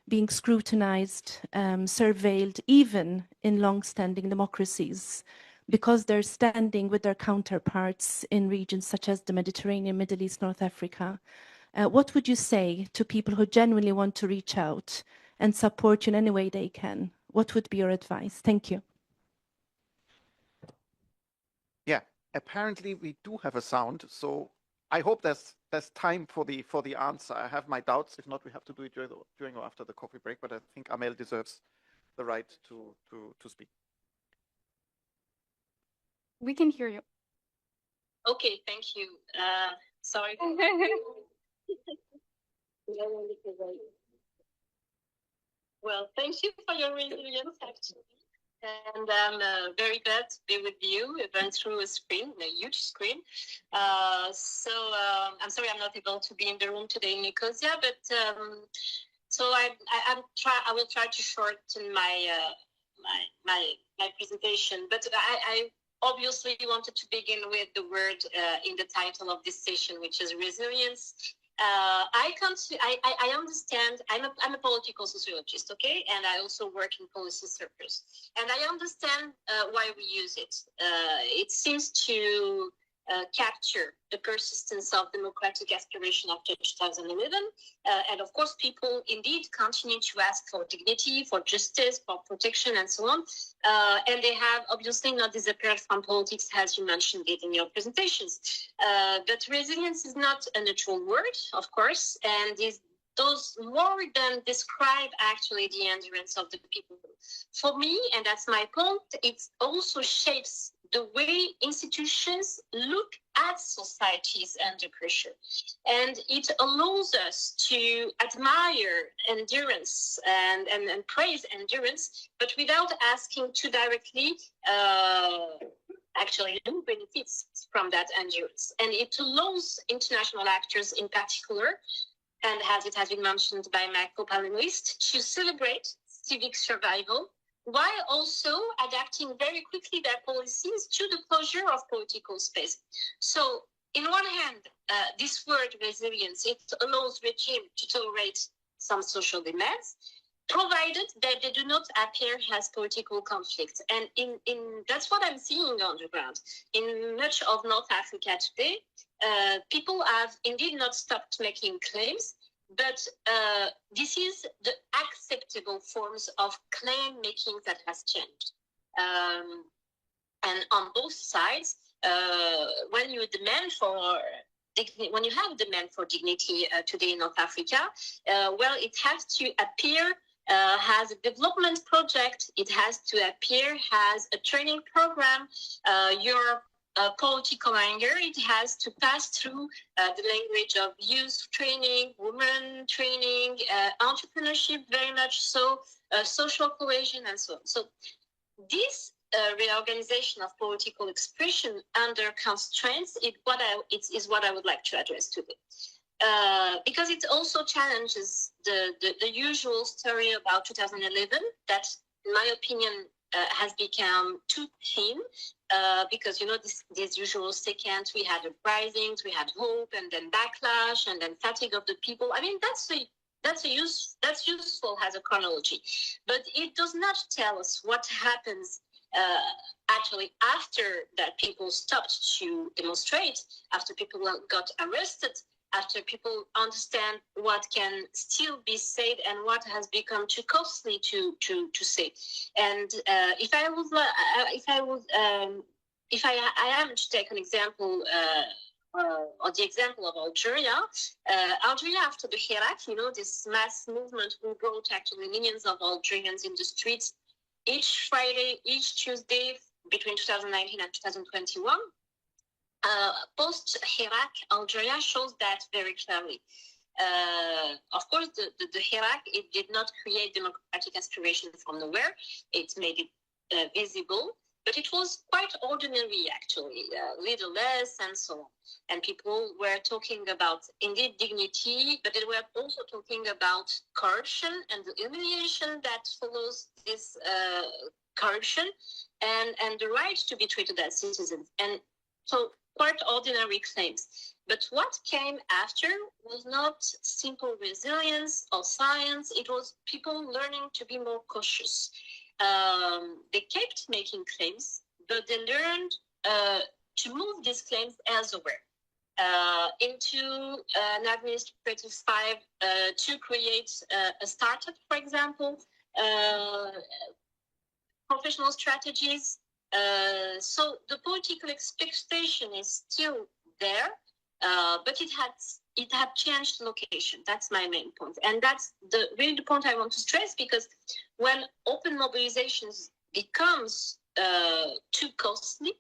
being scrutinized, surveilled, even in long-standing democracies, because they're standing with their counterparts in regions such as the Mediterranean, Middle East, North Africa? What would you say to people who genuinely want to reach out and support you in any way they can? What would be your advice? Thank you. Yeah, apparently we do have a sound, so I hope there's time for the answer. I have my doubts. If not, we have to do it during or after the coffee break, but I think Amel deserves the right to speak. We can hear you. Okay, thank you. Sorry. Well, thank you for your resilience, actually. And I'm very glad to be with you, even through a screen, a huge screen. So I'm sorry I'm not able to be in the room today in Nicosia, but so I will try to shorten my presentation. But I obviously wanted to begin with the word in the title of this session, which is resilience. I understand. I'm a political sociologist, okay, and I also work in policy circles, and I understand why we use it. It seems to capture the persistence of democratic aspiration after 2011. And of course, people indeed continue to ask for dignity, for justice, for protection, and so on. And they have obviously not disappeared from politics, as you mentioned it in your presentations. But resilience is not a neutral word, of course, and those more than describe actually the endurance of the people. For me, and that's my point, it also shapes the way institutions look at societies under pressure. And it allows us to admire endurance and praise endurance, but without asking too directly, actually, who benefits from that endurance. And it allows international actors in particular, and as it has been mentioned by my co-panelist, to celebrate civic survival while also adapting very quickly their policies to the closure of political space. So, in one hand, this word resilience, it allows regime to tolerate some social demands, provided that they do not appear as political conflicts. And that's what I'm seeing on the ground. In much of North Africa today, people have indeed not stopped making claims, but this is the acceptable forms of claim making that has changed. And on both sides, when you have a demand for dignity today in North Africa, well, it has to appear as a development project. It has to appear as a training program. Your political anger, it has to pass through the language of youth training, women training, entrepreneurship, very much so, social cohesion, and so on. So this reorganization of political expression under constraints is what I would like to address today. Because it also challenges the usual story about 2011 that, in my opinion, has become too thin, because, you know, these usual sequence, we had uprisings, we had hope, and then backlash, and then fatigue of the people. I mean, that's useful as a chronology, but it does not tell us what happens actually after that people stopped to demonstrate, after people got arrested, after people understand what can still be said and what has become too costly to say. And if I am to take an example, or the example of Algeria, Algeria after the Hirak, you know, this mass movement who brought actually millions of Algerians in the streets each Friday, each Tuesday between 2019 and 2021. Post-Hirak, Algeria shows that very clearly. Of course, the Hirak, it did not create democratic aspiration from nowhere. It made it visible, but it was quite ordinary, actually, leaderless and so on. And people were talking about, indeed, dignity, but they were also talking about corruption and the humiliation that follows this corruption and the right to be treated as citizens. And so quite ordinary claims. But what came after was not simple resilience or science. It was people learning to be more cautious. They kept making claims, but they learned to move these claims elsewhere, into an administrative side, to create a startup, for example, professional strategies. So the political expectation is still there, but it had changed location. That's my main point. And that's really the point I want to stress, because when open mobilizations becomes too costly,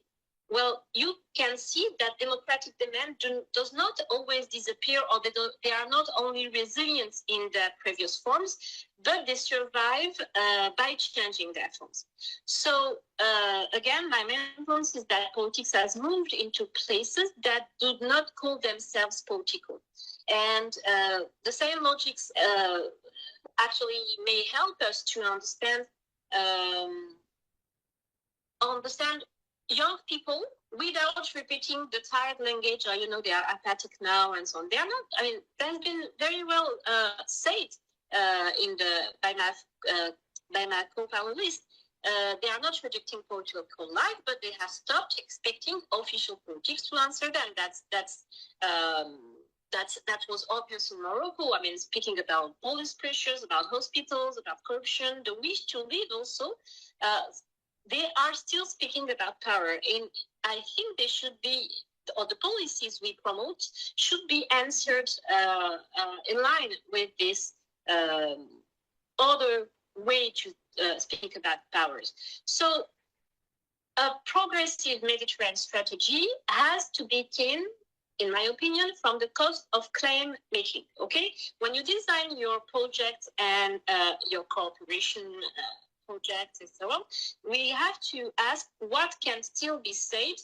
well, you can see that democratic demand does not always disappear, or they are not only resilient in their previous forms, but they survive by changing their forms. So again, my main point is that politics has moved into places that do not call themselves political. And the same logics actually may help us to understand young people without repeating the tired language, or, you know, they are apathic now and so on. They are not, I mean, that's been very well said by my co-panelist. They are not rejecting political life, but they have stopped expecting official politics to answer them. That was obvious in Morocco. I mean, speaking about police pressures, about hospitals, about corruption, the wish to lead also. They are still speaking about power, and I think they should be, or the policies we promote should be answered in line with this other way to speak about powers. So a progressive Mediterranean strategy has to begin, in my opinion, from the cost of claim making, okay? When you design your project and your cooperation projects and so on, we have to ask what can still be said,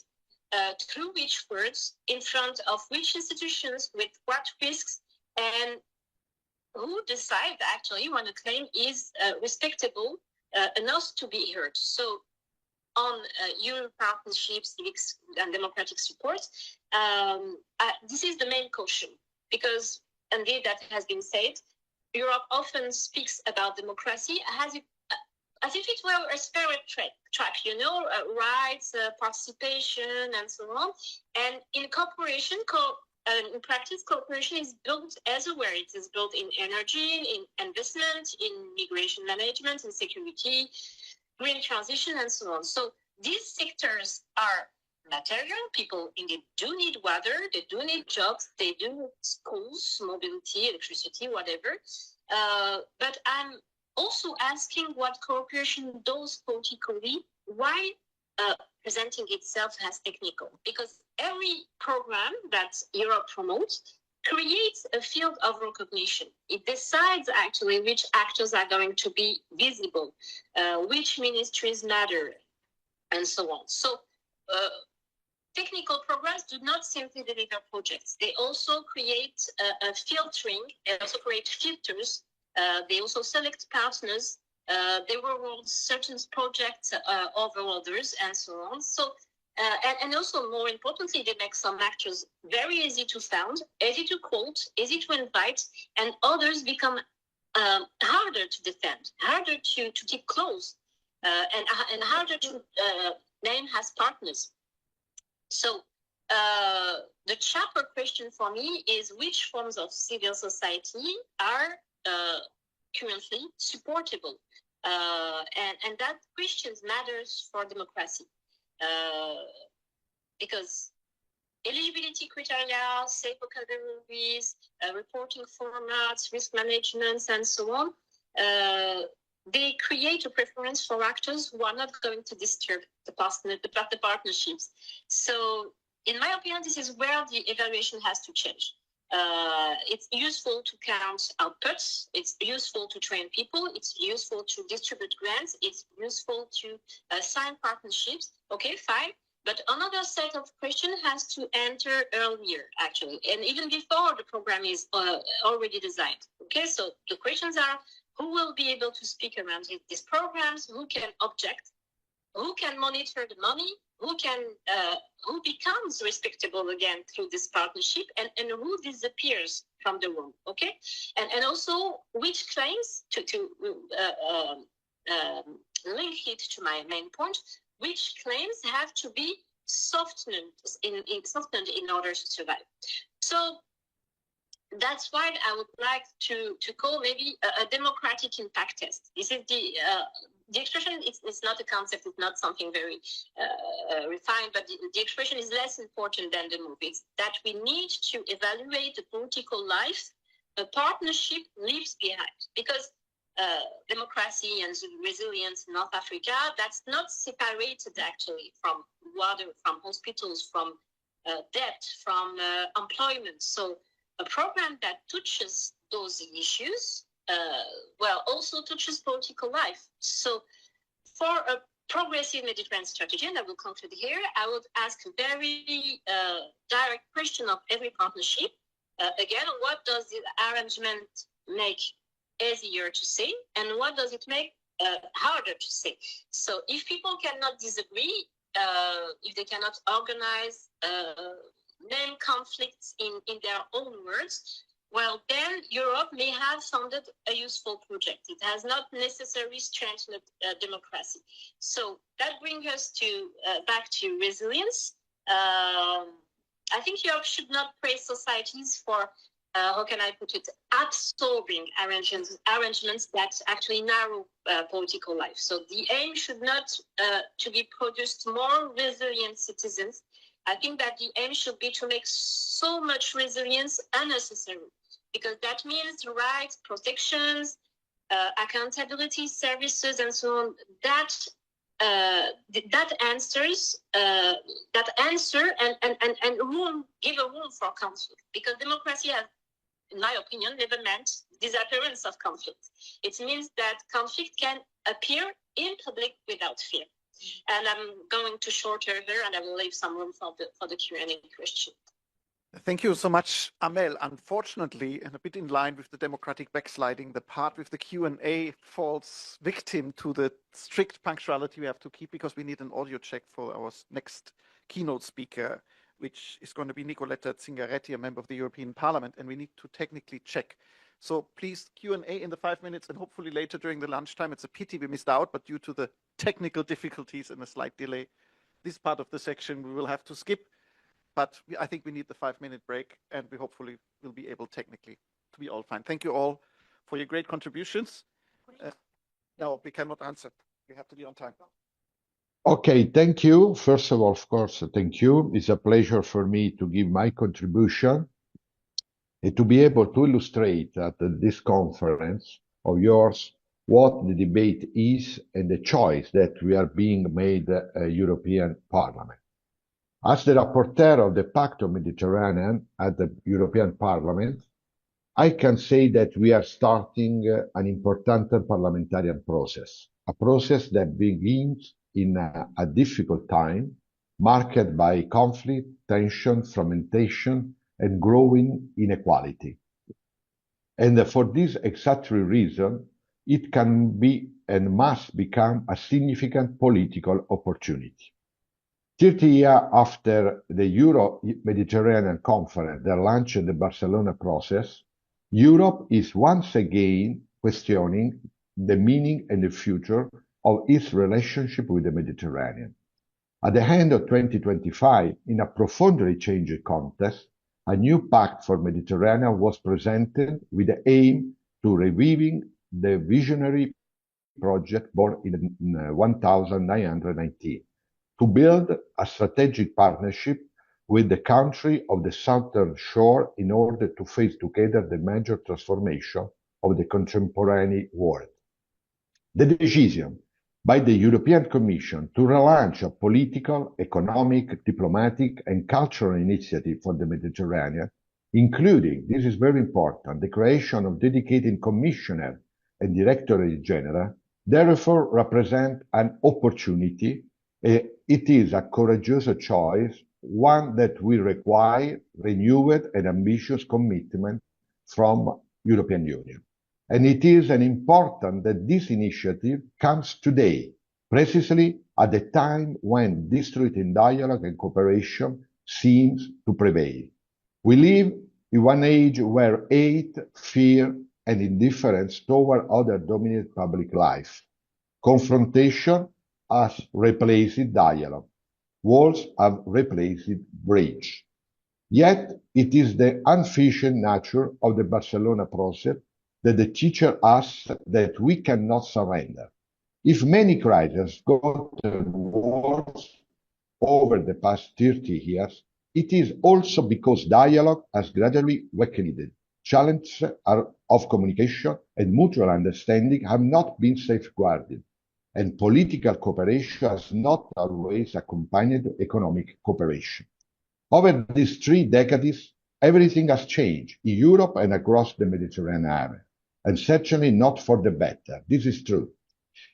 through which words, in front of which institutions, with what risks, and who decides actually when a claim is respectable enough to be heard. So on Euro partnership, civics and democratic support, this is the main caution, because indeed that has been said, Europe often speaks about democracy as if it were a spirit track, you know, rights, participation, and so on. And in cooperation, in practice, cooperation is built elsewhere. It is built in energy, in investment, in migration management, in security, green transition, and so on. So these sectors are material. People indeed do need water, they do need jobs, they do need schools, mobility, electricity, whatever. But I'm also asking what cooperation does politically, why presenting itself as technical. Because every program that Europe promotes creates a field of recognition. It decides actually which actors are going to be visible, which ministries matter, and so on. So technical programs do not simply deliver projects. They also create a filtering, they also create filters. They also select partners. They reward certain projects over others, and so on. So, and also more importantly, they make some actors very easy to found, easy to quote, easy to invite, and others become harder to defend, harder to keep close, and harder to name as partners. So the sharper question for me is which forms of civil society are currently supportable, and that question matters for democracy, because eligibility criteria, safe vocabularies, reporting formats, risk management, and so on, they create a preference for actors who are not going to disturb the partnerships. So, in my opinion, this is where the evaluation has to change. It's useful to count outputs. It's useful to train people. It's useful to distribute grants. It's useful to sign partnerships. Okay, fine. But another set of questions has to enter earlier, actually, and even before the program is already designed. Okay, so the questions are: who will be able to speak around these programs? Who can object? Who can monitor the money? Who becomes respectable again through this partnership, and who disappears from the room? Okay, and also which claims to link it to my main point. Which claims have to be softened in order to survive? So that's why I would like to call maybe a democratic impact test. This is the expression. It's not a concept. It's not something very refined. But the expression is less important than the move. It's that we need to evaluate the political life a partnership leaves behind, because democracy and resilience in North Africa, that's not separated actually from water, from hospitals, from debt, from employment. So a program that touches those issues, also touches political life. So for a progressive Mediterranean strategy, and I will conclude here, I would ask a very direct question of every partnership. Again, what does the arrangement make easier to say, and what does it make harder to say? So if people cannot disagree, if they cannot organize, name conflicts in their own words, well, then Europe may have founded a useful project. It has not necessarily strengthened democracy. So that brings us to back to resilience. I think Europe should not praise societies for, how can I put it, absorbing arrangements that actually narrow political life. So the aim should not to be produced more resilient citizens. I think that the aim should be to make so much resilience unnecessary, because that means rights, protections, accountability services, and so on. That answer and room, give a room for conflict, because democracy has, in my opinion, never meant disappearance of conflict. It means that conflict can appear in public without fear. And I'm going to shorter here, and I will leave some room for the Q&A question. Thank you so much, Amel. Unfortunately, and a bit in line with the democratic backsliding, the part with the Q&A falls victim to the strict punctuality we have to keep, because we need an audio check for our next keynote speaker, which is going to be Nicoletta Zingaretti, a member of the European Parliament, and we need to technically check. So please, Q&A in the 5 minutes, and hopefully later during the lunchtime. It's a pity we missed out, but due to the technical difficulties and a slight delay, this part of the section we will have to skip. But I think we need the 5-minute break, and we hopefully will be able technically to be all fine. Thank you all for your great contributions. No, we cannot answer. We have to be on time. Okay, thank you. First of all, of course, thank you. It's a pleasure for me to give my contribution and to be able to illustrate at this conference of yours what the debate is and the choice that we are being made European Parliament. As the rapporteur of the Pact of Mediterranean at the European Parliament, I can say that we are starting an important parliamentarian process, a process that begins in a difficult time, marked by conflict, tension, fragmentation, and growing inequality. And for this exact reason, it can be and must become a significant political opportunity. 30 years after the Euro-Mediterranean Conference that launched the Barcelona process, Europe is once again questioning the meaning and the future of its relationship with the Mediterranean. At the end of 2025, in a profoundly changed context, a new pact for Mediterranean was presented with the aim to reviving the visionary project born in 1919. To build a strategic partnership with the country of the southern shore in order to face together the major transformation of the contemporary world. The decision by the European Commission to relaunch a political, economic, diplomatic, and cultural initiative for the Mediterranean, including, this is very important, the creation of dedicated commissioner and directorate general, therefore represent an opportunity. It is a courageous choice, one that will require renewed and ambitious commitment from European Union. And it is important that this initiative comes today, precisely at the time when district in dialogue and cooperation seems to prevail. We live in one age where hate, fear, and indifference toward others dominate public life. Confrontation has replaced dialogue. Walls have replaced bridge. Yet it is the unfinished nature of the Barcelona process that teaches us that we cannot surrender. If many crises got worse over the past 30 years, it is also because dialogue has gradually weakened. Challenges of communication and mutual understanding have not been safeguarded, and political cooperation has not always accompanied economic cooperation. Over these 3 decades, everything has changed in Europe and across the Mediterranean area, and certainly not for the better. This is true.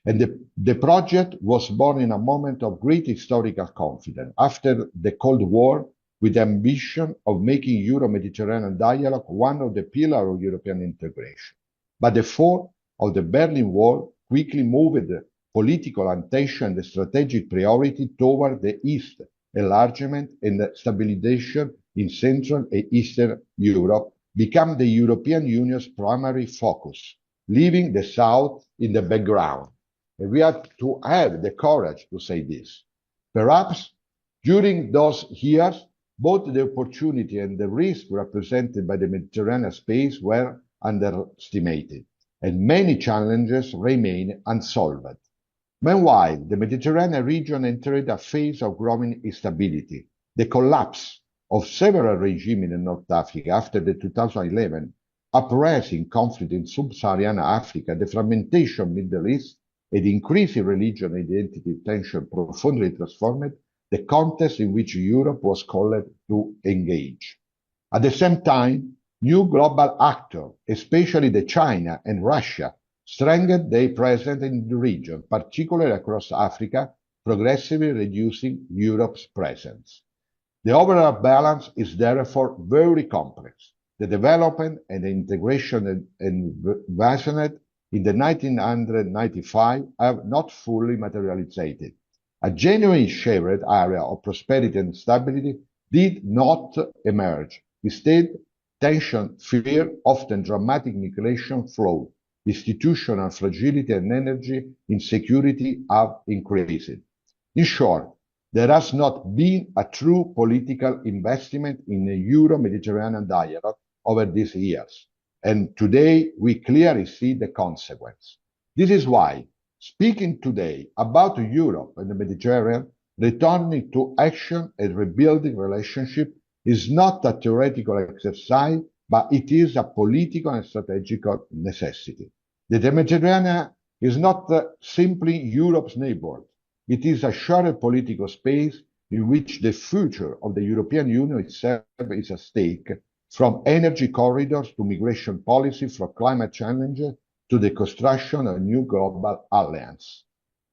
And the project was born in a moment of great historical confidence after the Cold War, with the ambition of making Euro-Mediterranean dialogue one of the pillars of European integration. But the fall of the Berlin Wall quickly moved political attention and the strategic priority toward the East, enlargement and stabilization in Central and Eastern Europe, become the European Union's primary focus, leaving the South in the background. And we have to have the courage to say this. Perhaps during those years, both the opportunity and the risk represented by the Mediterranean space were underestimated, and many challenges remain unsolved. Meanwhile, the Mediterranean region entered a phase of growing instability. The collapse of several regimes in North Africa after the 2011 uprising conflict in sub-Saharan Africa, the fragmentation of the Middle East, and increasing religion identity tension profoundly transformed the context in which Europe was called to engage. At the same time, new global actors, especially China and Russia, strengthened their presence in the region, particularly across Africa, progressively reducing Europe's presence. The overall balance is therefore very complex. The development and the integration envisioned in the 1995 have not fully materialized. A genuine shared area of prosperity and stability did not emerge. Instead, tension, fear, often dramatic migration flow, institutional fragility and energy insecurity have increased. In short, there has not been a true political investment in a Euro-Mediterranean dialogue over these years. And today, we clearly see the consequence. This is why, speaking today about Europe and the Mediterranean, returning to action and rebuilding relationship is not a theoretical exercise, but it is a political and strategical necessity. The Mediterranean is not simply Europe's neighbor. It is a shared political space in which the future of the European Union itself is at stake, from energy corridors to migration policy, from climate challenges to the construction of a new global alliance.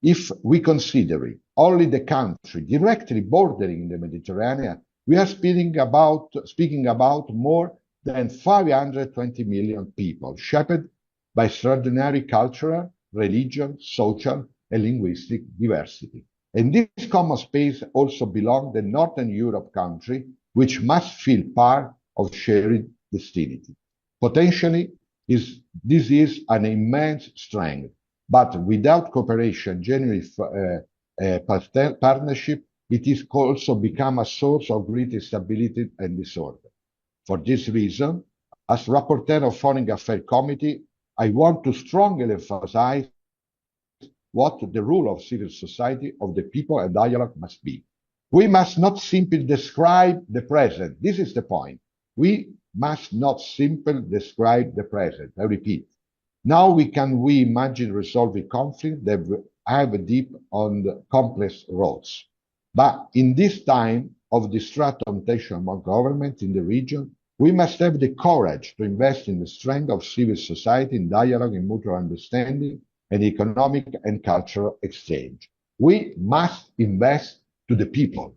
If we consider only the country directly bordering the Mediterranean, we are speaking about more than 520 million people, shaped by extraordinary cultural, religion, social, and linguistic diversity. And this common space also belongs to the Northern Europe country, which must feel part of shared destiny. Potentially, this is an immense strength, but without cooperation, genuine partnership, it is also become a source of great instability and disorder. For this reason, as Rapporteur of Foreign Affairs Committee, I want to strongly emphasize what the role of civil society, of the people, and dialogue must be. We must not simply describe the present. This is the point. We must not simply describe the present. I repeat. Now we imagine resolving conflict that have deep and complex roots. But in this time of distrust and tension among governments in the region, we must have the courage to invest in the strength of civil society, in dialogue, in mutual understanding, and economic and cultural exchange. We must invest to the people,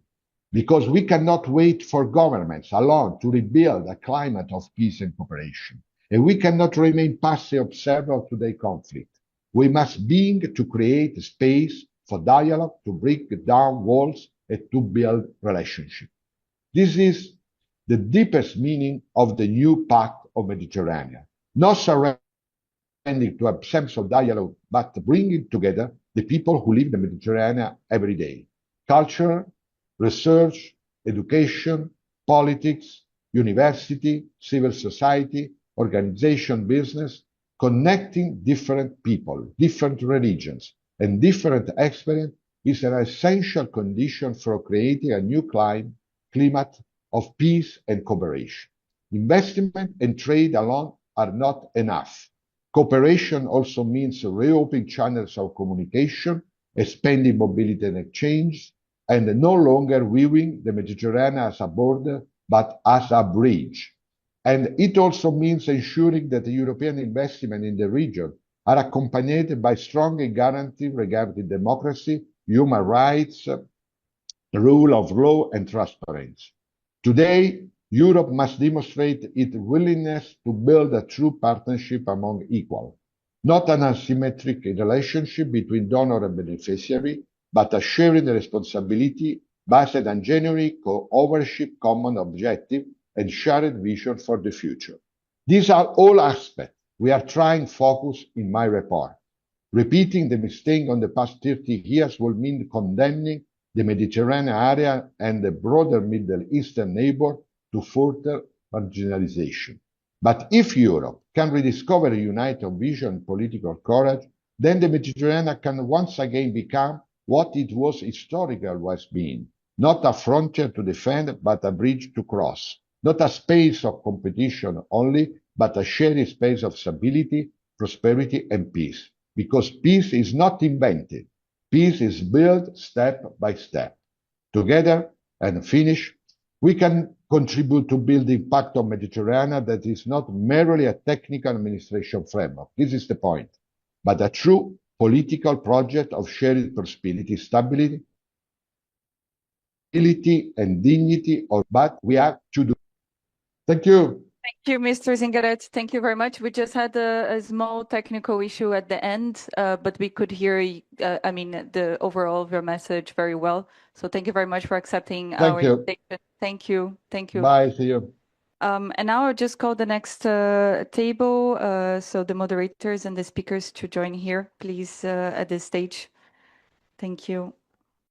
because we cannot wait for governments alone to rebuild a climate of peace and cooperation. And we cannot remain passive observers to the conflict. We must begin to create space for dialogue, to break down walls, and to build relationships. This is the deepest meaning of the new Pact of Mediterranean. Not surrendering to absence of dialogue, but bringing together the people who live in the Mediterranean every day. Culture, research, education, politics, university, civil society, organization, business, connecting different people, different religions, and different experience is an essential condition for creating a new climate of peace and cooperation. Investment and trade alone are not enough. Cooperation also means reopening channels of communication, expanding mobility and exchange, and no longer viewing the Mediterranean as a border, but as a bridge. And it also means ensuring that the European investment in the region are accompanied by strong guarantees regarding democracy, human rights, rule of law, and transparency. Today, Europe must demonstrate its willingness to build a true partnership among equals, not an asymmetric relationship between donor and beneficiary, but a shared responsibility based on genuine co-ownership, common objective, and shared vision for the future. These are all aspects we are trying to focus in my report. Repeating the mistake on the past 30 years will mean condemning the Mediterranean area and the broader Middle Eastern neighbor to further marginalization. But if Europe can rediscover a united vision and political courage, then the Mediterranean can once again become what it was historically always been, not a frontier to defend, but a bridge to cross, not a space of competition only, but a shared space of stability, prosperity, and peace. Because peace is not invented. Peace is built step by step. Together, and finish, we can contribute to build the impact of Mediterranean that is not merely a technical administration framework. This is the point, but a true political project of shared prosperity, stability, and dignity, but we have to do. Thank you. Thank you, Mr. Zingaretti. Thank you very much. We just had a small technical issue at the end, but we could hear, the overall of your message very well. So thank you very much for accepting our invitation. Thank you. Thank you. Bye. See you. And now I'll just call the next table. So the moderators and the speakers to join here, please, at this stage. Thank you.